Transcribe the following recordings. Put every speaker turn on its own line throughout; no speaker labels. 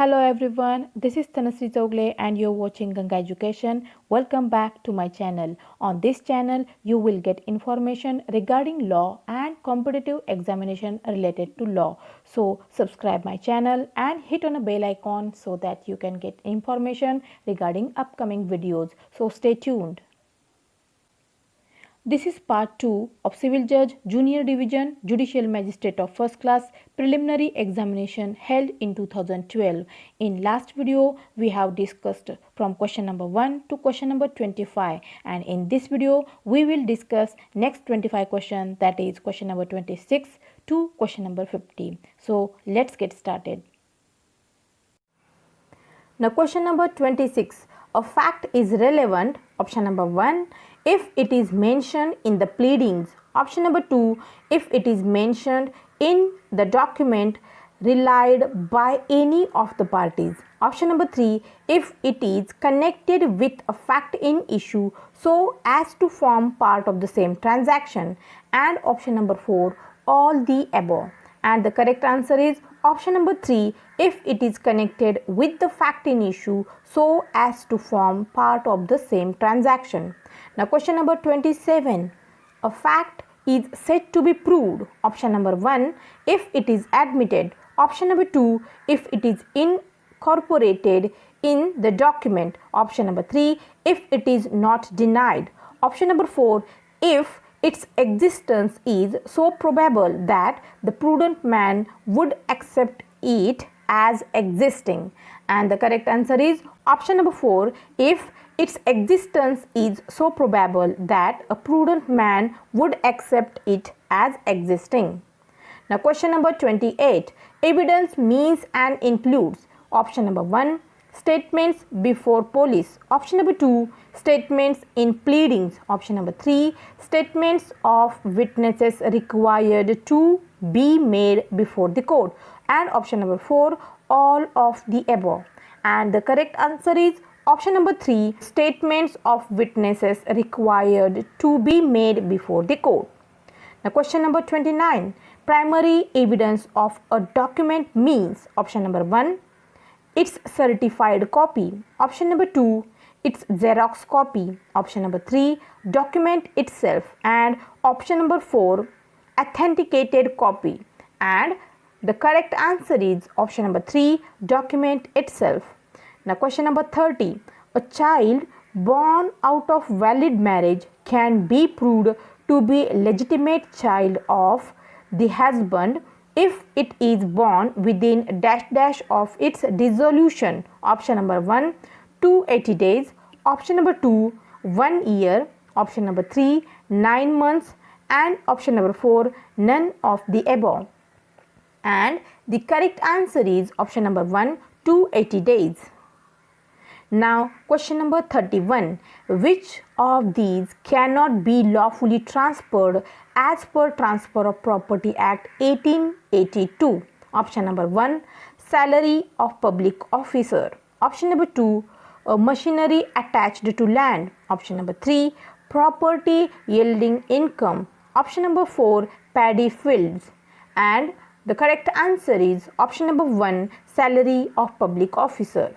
Hello everyone, this is Dhanashri Chougale and you're watching Ganga Education. Welcome back to my channel. On this channel, you will get information regarding law and competitive examination related to law. So subscribe my channel and hit on a bell icon so that you can get information regarding upcoming videos. So stay tuned. This is part 2 of Civil Judge Junior Division Judicial Magistrate of First Class Preliminary Examination held in 2012. In last video, we have discussed from question number 1 to question number 25, and in this video, we will discuss next 25 question, that is question number 26 to question number 50. So let's get started. Now question number 26. A fact is relevant, option number 1, if it is mentioned in the pleadings. Option number 2, if it is mentioned in the document relied by any of the parties. Option number 3, if it is connected with a fact in issue so as to form part of the same transaction. And option number 4, all the above. And the correct answer is option number 3, if it is connected with the fact in issue so as to form part of the same transaction. Now question number 27, a fact is said to be proved. Option number 1, if it is admitted. Option number 2, if it is incorporated in the document. Option number 3, if it is not denied. Option number 4, if its existence is so probable that the prudent man would accept it as existing. And the correct answer is option number 4, if its existence is so probable that a prudent man would accept it as existing. Now question number 28, evidence means and includes. Option number 1, statements before police. Option number 2, statements in pleadings. Option number 3, statements of witnesses required to be made before the court. And option number 4, all of the above. And the correct answer is option number 3, statements of witnesses required to be made before the court. Now question number 29, primary evidence of a document means. Option number 1, its certified copy. Option number 2, its Xerox copy. Option number 3, document itself. And option number 4, authenticated copy. And the correct answer is option number 3, document itself. Now question number 30, a child born out of valid marriage can be proved to be legitimate child of the husband if it is born within dash dash of its dissolution. Option number 1, 280 days. Option number 2, 1 year. Option number 3, 9 months. And option number 4, none of the above. And the correct answer is option number 1, 280 days. Now question number 31, which of these cannot be lawfully transferred as per Transfer of Property Act 1882? Option number 1, salary of public officer. Option number 2, machinery attached to land. Option number 3, property yielding income. Option number 4, paddy fields. And the correct answer is option number 1, salary of public officer.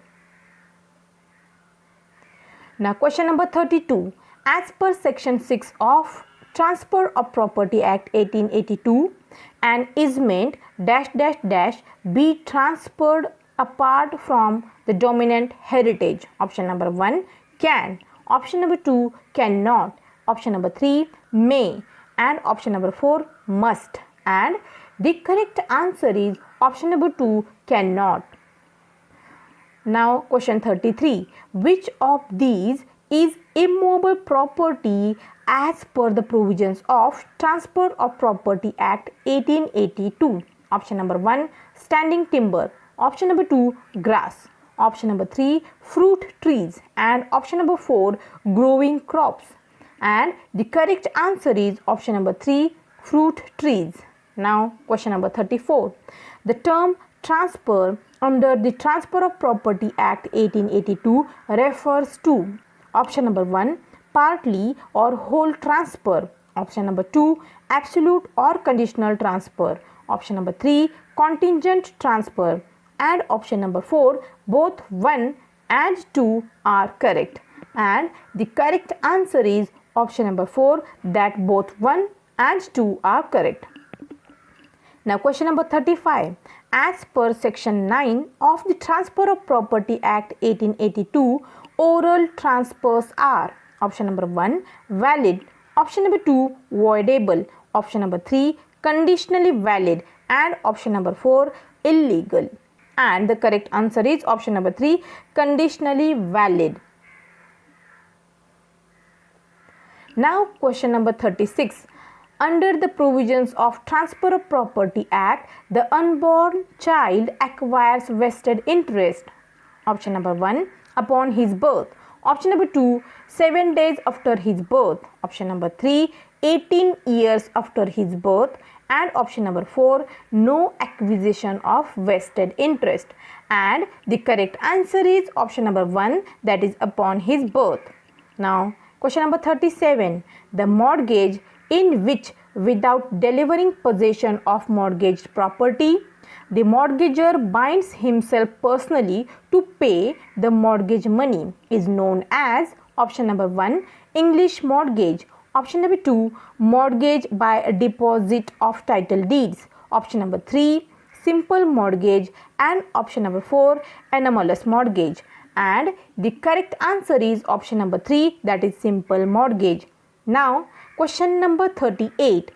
Now question number 32, as per section 6 of Transfer of Property Act 1882, an easement dash dash dash be transferred apart from the dominant heritage. Option number 1, can. Option number 2, cannot. Option number 3, may. And option number 4, must. And the correct answer is option number 2, cannot. Now question 33, which of these is immovable property as per the provisions of Transfer of Property Act 1882? Option number 1, standing timber. Option number 2, grass. Option number 3, fruit trees. And option number 4, growing crops. And the correct answer is option number 3, fruit trees. Now question number 34, the term transfer under the Transfer of Property Act 1882 refers to. Option number 1, partly or whole transfer. Option number 2, absolute or conditional transfer. Option number 3, contingent transfer. and option number 4, both 1 and 2 are correct. And the correct answer is option number 4, that both 1 and 2 are correct. Now question number 35. As per section 9 of the Transfer of Property Act 1882, oral transfers are option number 1, valid, option number 2, voidable, option number 3, conditionally valid, and option number 4, illegal. And the correct answer is option number 3, conditionally valid. Now question number 36. Under the provisions of Transfer of Property Act, the unborn child acquires vested interest. Option number 1, upon his birth. Option number 2, 7 days after his birth. Option number 3, 18 years after his birth. And option number 4, no acquisition of vested interest. And the correct answer is option number 1, that is upon his birth. Now question number 37. The mortgage in which, without delivering possession of mortgaged property, the mortgager binds himself personally to pay the mortgage money is known as option number 1, English mortgage, option number 2, mortgage by a deposit of title deeds, option number 3, simple mortgage, and option number 4, anomalous mortgage. And the correct answer is option number 3, that is simple mortgage. Now question number 38.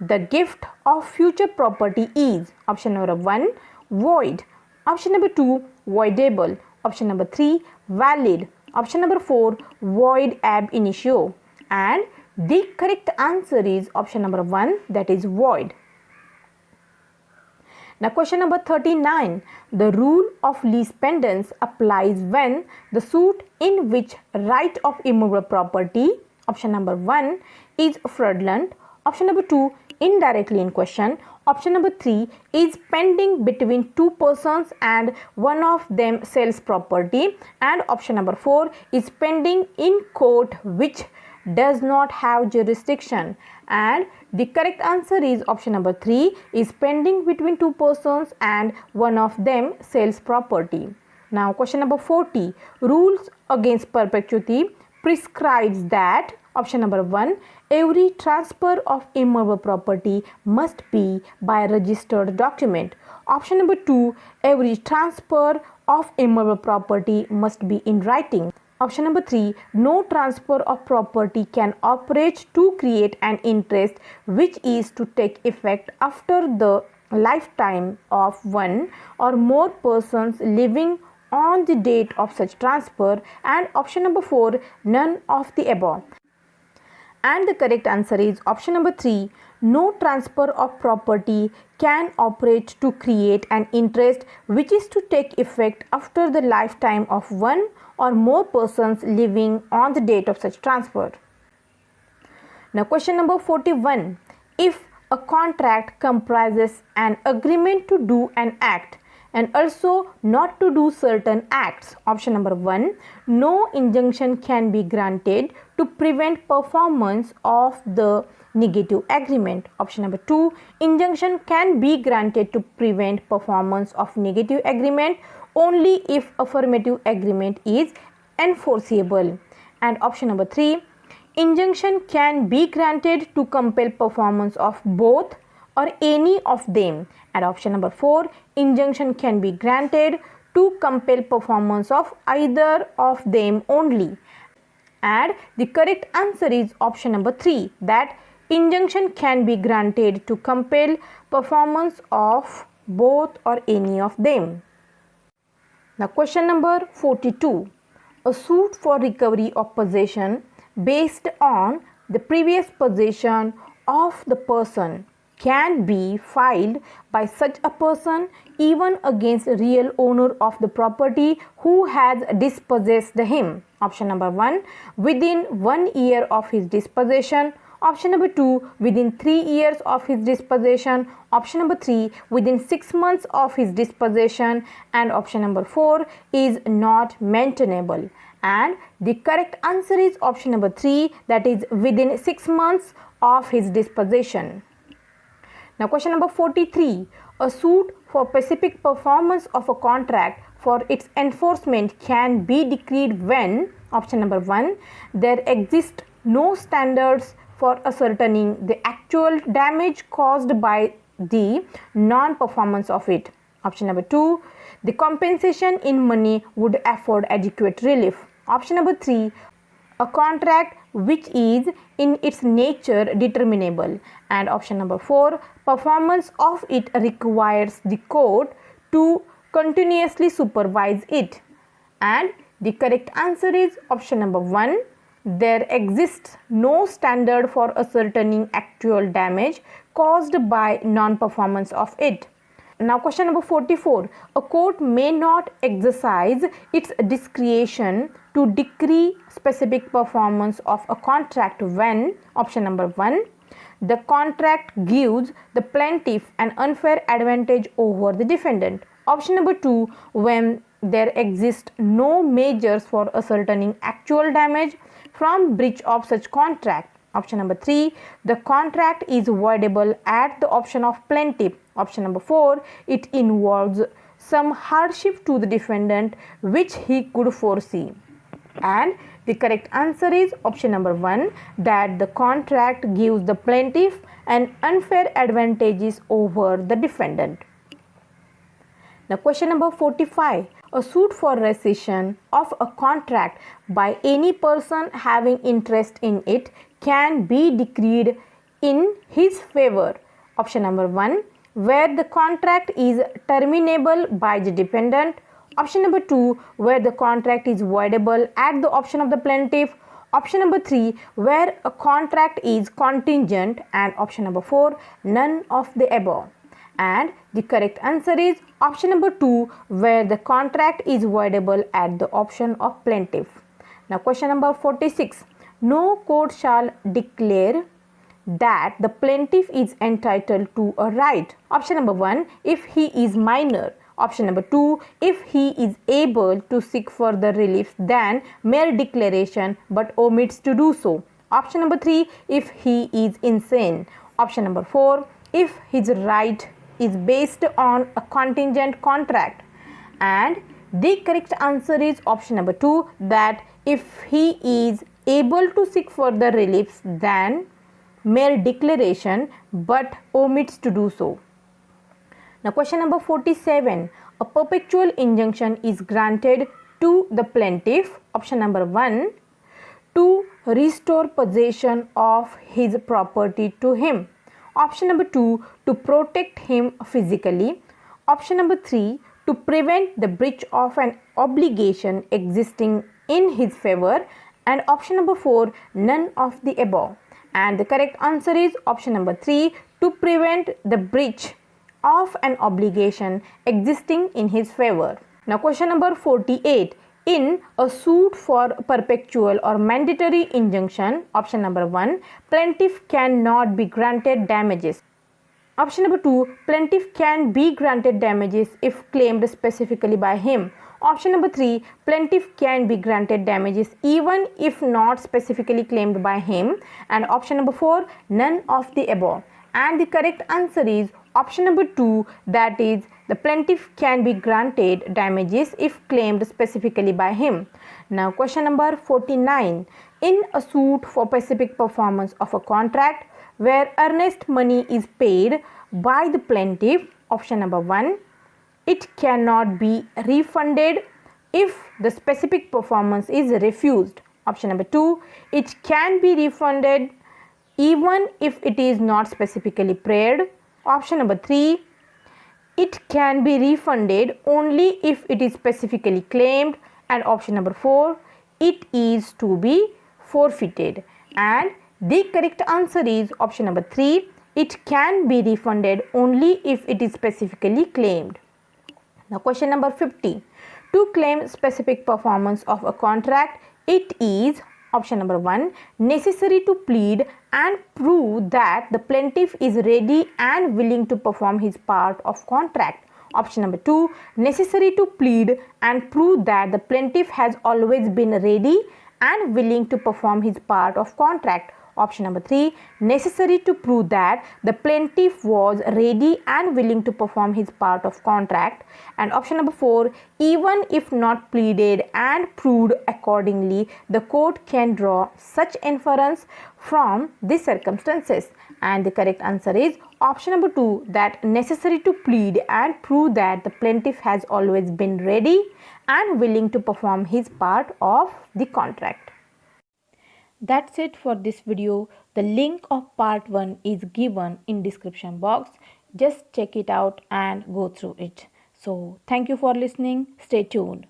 The gift of future property is option number 1, void, option number 2, voidable, option number 3, valid, option number 4, void ab initio. And the correct answer is option number 1, that is void. Now question number 39. The rule of lease pendants applies when the suit in which right of immovable property, option number 1, is fraudulent, option number 2, indirectly in question, option number 3, is pending between two persons and one of them sells property, and option number 4, is pending in court which does not have jurisdiction. And the correct answer is option number 3, is pending between two persons and one of them sells property. Now question number 40. Rules against perpetuity prescribes that option number 1, every transfer of immovable property must be by a registered document. Option number 2, every transfer of immovable property must be in writing. Option number 3, no transfer of property can operate to create an interest which is to take effect after the lifetime of one or more persons living on the date of such transfer. And option number 4, none of the above. And the correct answer is option number 3, no transfer of property can operate to create an interest which is to take effect after the lifetime of one or more persons living on the date of such transfer. Now question number 41. If a contract comprises an agreement to do an act and also not to do certain acts, option number 1, no injunction can be granted to prevent performance of the negative agreement. Option number 2, injunction can be granted to prevent performance of negative agreement only if affirmative agreement is enforceable. And option number 3, injunction can be granted to compel performance of both or any of them. And option number 4, injunction can be granted to compel performance of either of them only. And the correct answer is option number 3, that injunction can be granted to compel performance of both or any of them. Now question number 42. A suit for recovery of possession based on the previous possession of the person can be filed by such a person even against the real owner of the property who has dispossessed him. Option number 1, within 1 year of his dispossession. Option number 2, within 3 years of his dispossession. Option number 3, within 6 months of his dispossession. And option number 4 is not maintainable. And the correct answer is option number 3, that is within 6 months of his dispossession. Now question number 43. A suit for specific performance of a contract for its enforcement can be decreed when, option number 1, there exist no standards for ascertaining the actual damage caused by the non-performance of it. Option number 2, the compensation in money would afford adequate relief. Option number 3, a contract which is in its nature determinable. And option number 4, performance of it requires the court to continuously supervise it. And the correct answer is option number 1. There exists no standard for ascertaining actual damage caused by non-performance of it. Now question number 44. A court may not exercise its discretion to decree specific performance of a contract when, option number 1, the contract gives the plaintiff an unfair advantage over the defendant. Option number 2, when there exist no measures for ascertaining actual damage from breach of such contract. Option number 3, the contract is voidable at the option of plaintiff. Option number 4, it involves some hardship to the defendant which he could foresee. And the correct answer is option number 1, that the contract gives the plaintiff an unfair advantages over the defendant. Now question number 45. A suit for rescission of a contract by any person having interest in it can be decreed in his favor. Option number 1, where the contract is terminable by the defendant. Option number 2, where the contract is voidable at the option of the plaintiff. Option number 3, where a contract is contingent. And option number 4, none of the above. And the correct answer is option number 2, where the contract is voidable at the option of plaintiff. Now question number 46. No court shall declare that the plaintiff is entitled to a right. Option number 1, if he is minor. Option number 2, if he is able to seek further relief than mere declaration but omits to do so. Option number 3, if he is insane. Option number 4, if his right is based on a contingent contract. And the correct answer is option number 2, that if he is able to seek further relief than mere declaration but omits to do so. Now question number 47. A perpetual injunction is granted to the plaintiff, option number 1, to restore possession of his property to him. Option number 2, to protect him physically. Option number 3, to prevent the breach of an obligation existing in his favor. And option number 4, none of the above. And the correct answer is option number 3, to prevent the breach of an obligation existing in his favor. Now question number 48. In a suit for perpetual or mandatory injunction, option number 1, plaintiff cannot be granted damages. Option number 2, plaintiff can be granted damages if claimed specifically by him. Option number 3, plaintiff can be granted damages even if not specifically claimed by him. And option number 4, none of the above. And the correct answer is option number 2, that is, the plaintiff can be granted damages if claimed specifically by him. Now question number 49. In a suit for specific performance of a contract where earnest money is paid by the plaintiff, option number 1, it cannot be refunded if the specific performance is refused. Option number 2, it can be refunded even if it is not specifically paid. Option number 3, it can be refunded only if it is specifically claimed. And option number 4, it is to be forfeited. And the correct answer is option number 3, it can be refunded only if it is specifically claimed. Now question number 50. To claim specific performance of a contract, it is, option number 1, necessary to plead and prove that the plaintiff is ready and willing to perform his part of contract. Option number 2, necessary to plead and prove that the plaintiff has always been ready and willing to perform his part of contract. Option number 3, necessary to prove that the plaintiff was ready and willing to perform his part of contract. And option number 4, even if not pleaded and proved accordingly, the court can draw such inference from the circumstances. And the correct answer is option number 2, that necessary to plead and prove that the plaintiff has always been ready and willing to perform his part of the contract. That's it for this video. The link of part 1 is given in description box. Just check it out and go through it. So thank you for listening. Stay tuned.